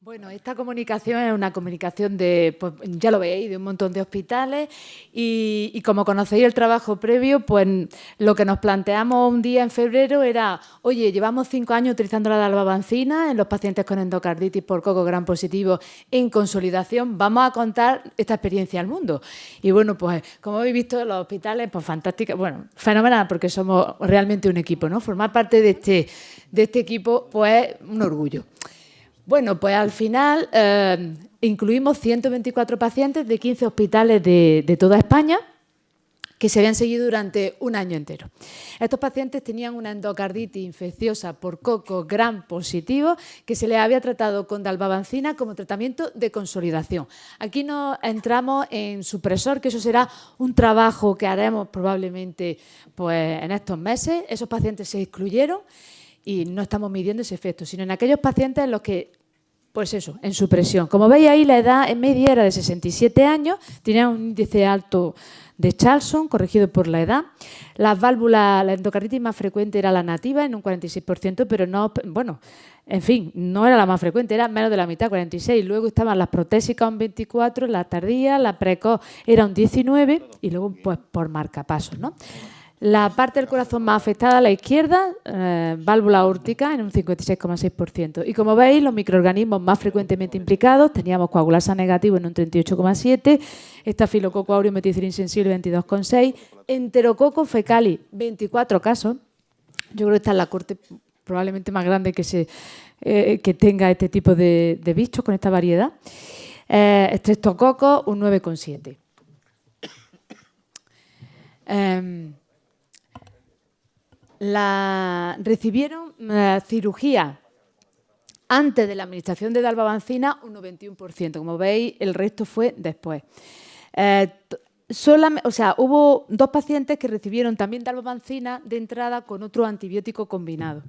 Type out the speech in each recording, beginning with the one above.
Bueno, esta comunicación es una comunicación de, pues, ya lo veis, de un montón de hospitales y como conocéis el trabajo previo, pues lo que nos planteamos un día en febrero era, oye, llevamos 5 años utilizando la dalbavancina en los pacientes con endocarditis por coco gran positivo en consolidación, vamos a contar esta experiencia al mundo. Y bueno, pues como habéis visto, los hospitales, pues fantástica, bueno, fenomenal, porque somos realmente un equipo, ¿no? Formar parte de este equipo, pues es un orgullo. Bueno, pues al final incluimos 124 pacientes de 15 hospitales de toda España que se habían seguido durante un año entero. Estos pacientes tenían una endocarditis infecciosa por coco gran positivo que se les había tratado con dalbavancina como tratamiento de consolidación. Aquí nos entramos en supresor, que eso será un trabajo que haremos probablemente pues, en estos meses. Esos pacientes se excluyeron y no estamos midiendo ese efecto, sino en aquellos pacientes en los que, pues eso, en supresión. Como veis ahí, la edad en media era de 67 años, tenía un índice alto de Charlson, corregido por la edad. Las válvulas, la endocarditis más frecuente era la nativa, en un 46%, pero no, bueno, en fin, no era la más frecuente, era menos de la mitad, 46%. Luego estaban las protésicas, un 24%, la tardía, la precoz era un 19%, y luego, pues, por marcapasos, ¿no? La parte del corazón más afectada a la izquierda, válvula aórtica, en un 56,6%. Y como veis, los microorganismos más frecuentemente implicados, teníamos coagulasa negativo en un 38,7%, estafilococo áureo meticilin sensible 22,6%, enterococo fecali 24 casos. Yo creo que esta es la corte probablemente más grande que tenga este tipo de bichos con esta variedad. Estreptococo un 9,7%. Recibieron cirugía antes de la administración de dalbavancina un 91%. Como veis, el resto fue después. Hubo 2 pacientes que recibieron también dalbavancina de entrada con otro antibiótico combinado.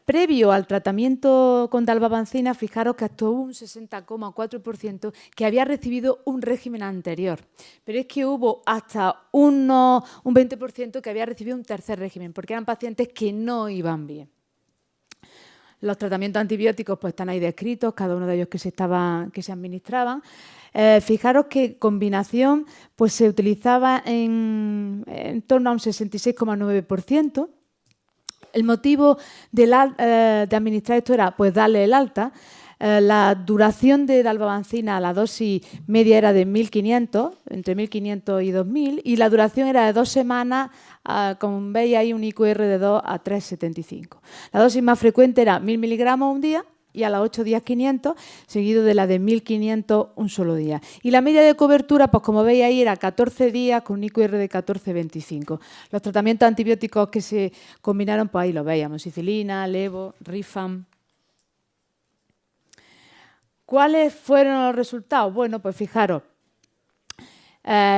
Previo al tratamiento con dalbavancina, fijaros que hasta hubo un 60,4% que había recibido un régimen anterior, pero es que hubo hasta un 20% que había recibido un tercer régimen, porque eran pacientes que no iban bien. Los tratamientos antibióticos pues están ahí descritos, cada uno de ellos que se administraban. Fijaros que combinación pues se utilizaba en torno a un 66,9%. El motivo de administrar esto era pues darle el alta. La duración de dalbavancina, la dosis media era de 1.500, entre 1.500 y 2.000, y la duración era de 2 semanas, como veis ahí un IQR de 2 a 3,75. La dosis más frecuente era 1.000 miligramos un día, y a los 8 días 500, seguido de la de 1.500 un solo día. Y la media de cobertura, pues como veis ahí, era 14 días con un IQR de 14,25. Los tratamientos antibióticos que se combinaron, pues ahí lo veis, amoxicilina, levo, Rifam. ¿Cuáles fueron los resultados? Bueno, pues fijaros,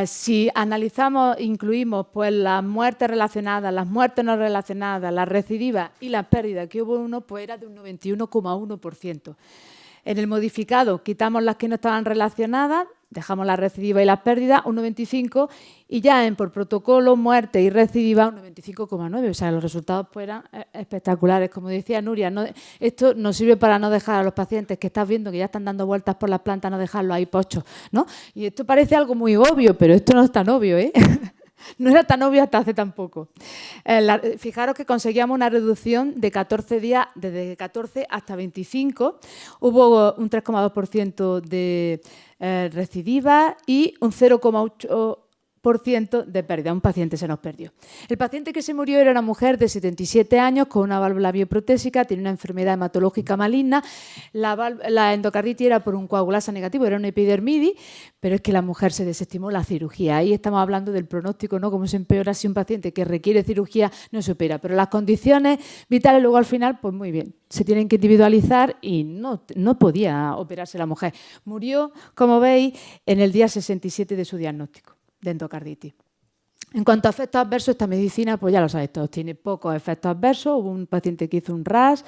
si analizamos, incluimos pues las muertes relacionadas, las muertes no relacionadas, las recidivas y las pérdidas que hubo uno, pues era de un 91,1%. En el modificado quitamos las que no estaban relacionadas, dejamos las recidivas y las pérdidas, un 95%, y ya en por protocolo, muerte y recidiva, un 95,9%. O sea, los resultados pues eran espectaculares. Como decía Nuria, esto nos sirve para no dejar a los pacientes que estás viendo que ya están dando vueltas por las plantas, no dejarlos ahí pochos, ¿no? Y esto parece algo muy obvio, pero esto no es tan obvio, ¿eh? No era tan obvio hasta hace tan poco. Fijaros que conseguíamos una reducción de 14 días, desde 14 hasta 25. Hubo un 3,2% de recidiva y un 0,8% de pérdida. Un paciente se nos perdió. El paciente que se murió era una mujer de 77 años con una válvula bioprotésica, tiene una enfermedad hematológica maligna. La endocarditis era por un coagulasa negativo, era una epidermidis, pero es que la mujer se desestimó la cirugía. Ahí estamos hablando del pronóstico, ¿no? Cómo se empeora si un paciente que requiere cirugía no se opera. Pero las condiciones vitales luego al final, pues muy bien, se tienen que individualizar y no podía operarse la mujer. Murió, como veis, en el día 67 de su diagnóstico de endocarditis. En cuanto a efectos adversos, esta medicina, pues ya lo sabéis todos, tiene pocos efectos adversos. Hubo un paciente que hizo un RAS,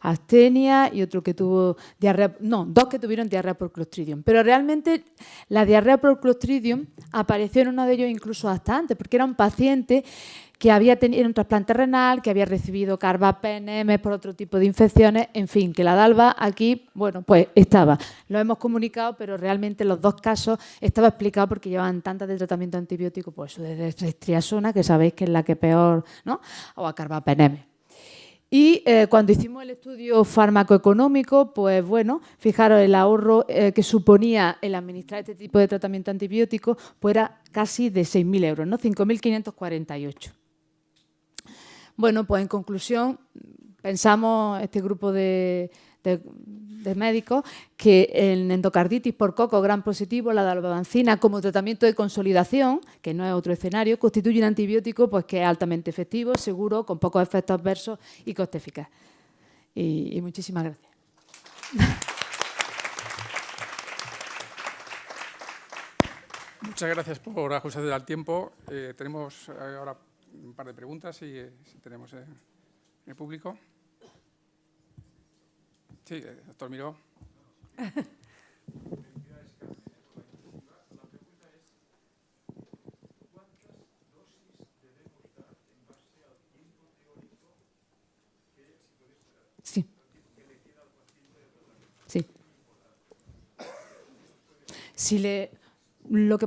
astenia y otro que tuvo diarrea, no, 2 que tuvieron diarrea por Clostridium. Pero realmente la diarrea por Clostridium apareció en uno de ellos incluso hasta antes, porque era un paciente que había tenido un trasplante renal, que había recibido carbapenem por otro tipo de infecciones, en fin, que la DALBA aquí, bueno, pues estaba. Lo hemos comunicado, pero realmente los dos casos estaba explicado porque llevaban tantas de tratamiento antibiótico, pues eso de destriasona, que sabéis que es la que peor, ¿no? O a carbapenem. Y cuando hicimos el estudio farmacoeconómico, pues bueno, fijaros, el ahorro que suponía el administrar este tipo de tratamiento antibiótico, pues era casi de 6.000 euros, ¿no? 5.548. Bueno, pues en conclusión, pensamos este grupo de médicos que en endocarditis por coco gram positivo, la dalbavancina como tratamiento de consolidación, que no es otro escenario, constituye un antibiótico pues, que es altamente efectivo, seguro, con pocos efectos adversos y coste eficaz. Y muchísimas gracias. Muchas gracias por ajustarse al tiempo. Tenemos ahora un par de preguntas, si tenemos en el público. Sí, doctor Miró. Sí. Sí. Lo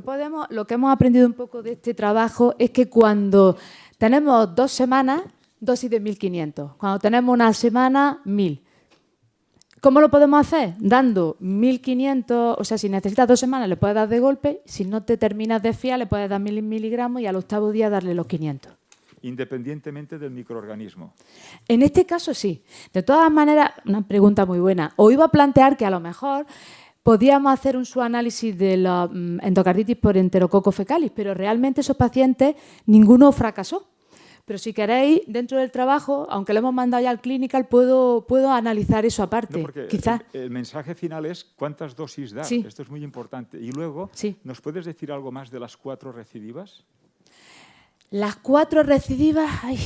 que hemos aprendido un poco de este trabajo es que cuando tenemos 2 semanas, dosis de 1.500. Cuando tenemos una semana, 1.000. ¿Cómo lo podemos hacer? Dando 1.500, o sea, si necesitas 2 semanas le puedes dar de golpe, si no te terminas de fiar le puedes dar 1.000 miligramos y al 8º día darle los 500. Independientemente del microorganismo. En este caso sí. De todas maneras, una pregunta muy buena. Os iba a plantear que a lo mejor podíamos hacer un subanálisis de la endocarditis por enterococo fecalis, pero realmente esos pacientes ninguno fracasó. Pero si queréis, dentro del trabajo, aunque lo hemos mandado ya al clinical, puedo analizar eso aparte. No, porque quizás. El mensaje final es cuántas dosis dar. Sí. Esto es muy importante. Y luego, sí. ¿nos puedes decir algo más de las 4 recidivas? Las 4 recidivas, ay,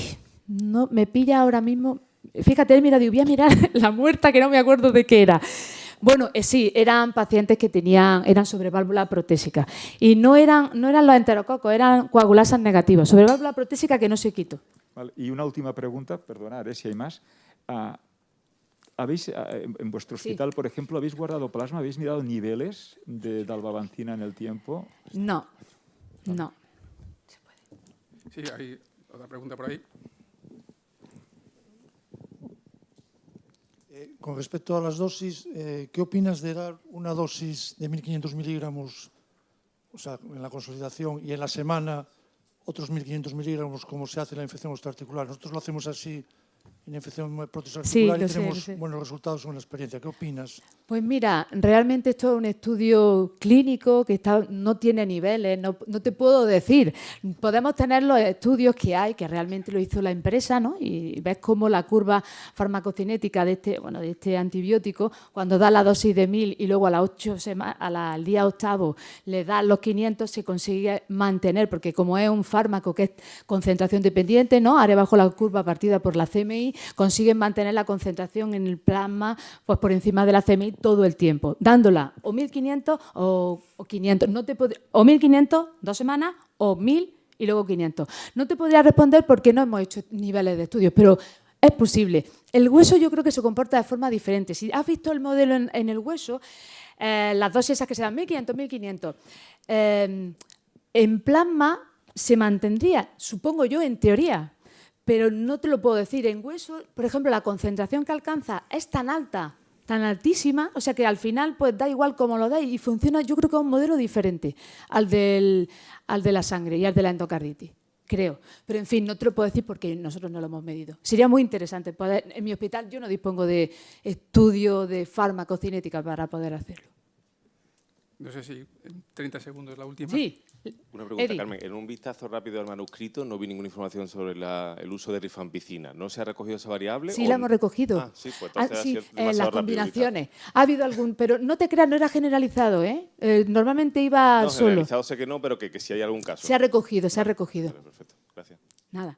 no me pilla ahora mismo. Fíjate, mira, voy a mirar la muerta, que no me acuerdo de qué era. Bueno, sí, eran pacientes que eran sobre válvula protésica. Y no eran los enterococos, eran coagulasas negativas, sobre válvula protésica que no se quitó. Vale. Y una última pregunta, perdonad si hay más. En vuestro hospital, por ejemplo, ¿habéis guardado plasma? ¿Habéis mirado niveles de dalbavancina en el tiempo? No, no. Sí, hay otra pregunta por ahí. Con respecto a las dosis, ¿qué opinas de dar una dosis de 1.500 miligramos, o sea, en la consolidación, y en la semana otros 1.500 miligramos, como se hace en la infección extraarticular? Nosotros lo hacemos así en infección prótesis articular y tenemos buenos resultados con la experiencia. ¿Qué opinas? Pues mira, realmente esto es un estudio clínico que no tiene niveles, no te puedo decir. Podemos tener los estudios que hay, que realmente lo hizo la empresa, ¿no? Y ves cómo la curva farmacocinética de este antibiótico, cuando da la dosis de 1.000 y luego a las 8 semanas, al día 8º le da los 500, se consigue mantener, porque como es un fármaco que es concentración dependiente, ¿no? Haré bajo la curva partida por la CMI, consiguen mantener la concentración en el plasma pues por encima de la CMI todo el tiempo, dándola o 1.500 o 500. O 1.500, 2 semanas, o 1.000 y luego 500. No te podría responder porque no hemos hecho niveles de estudios, pero es posible. El hueso yo creo que se comporta de forma diferente. Si has visto el modelo en el hueso, las dosis esas que se dan 1.500, 1.500, en plasma se mantendría, supongo yo, en teoría, pero no te lo puedo decir. En hueso, por ejemplo, la concentración que alcanza es tan alta, tan altísima, o sea que al final pues da igual cómo lo dais y funciona, yo creo que es un modelo diferente al de la sangre y al de la endocarditis, creo. Pero en fin, no te lo puedo decir porque nosotros no lo hemos medido. Sería muy interesante poder, en mi hospital yo no dispongo de estudio de farmacocinética para poder hacerlo. No sé si en 30 segundos la última. Sí. Una pregunta, Carmen. En un vistazo rápido al manuscrito no vi ninguna información sobre el uso de rifampicina. ¿No se ha recogido esa variable? Sí, la hemos recogido. Ah, sí, pues entonces ha sido en las demasiado combinaciones. Ha habido algún, pero no te creas, no era generalizado, ¿eh? Normalmente iba no, solo. Generalizado sé que no, pero que si hay algún caso. Se ha recogido, se ha recogido. Vale, perfecto, gracias. Nada.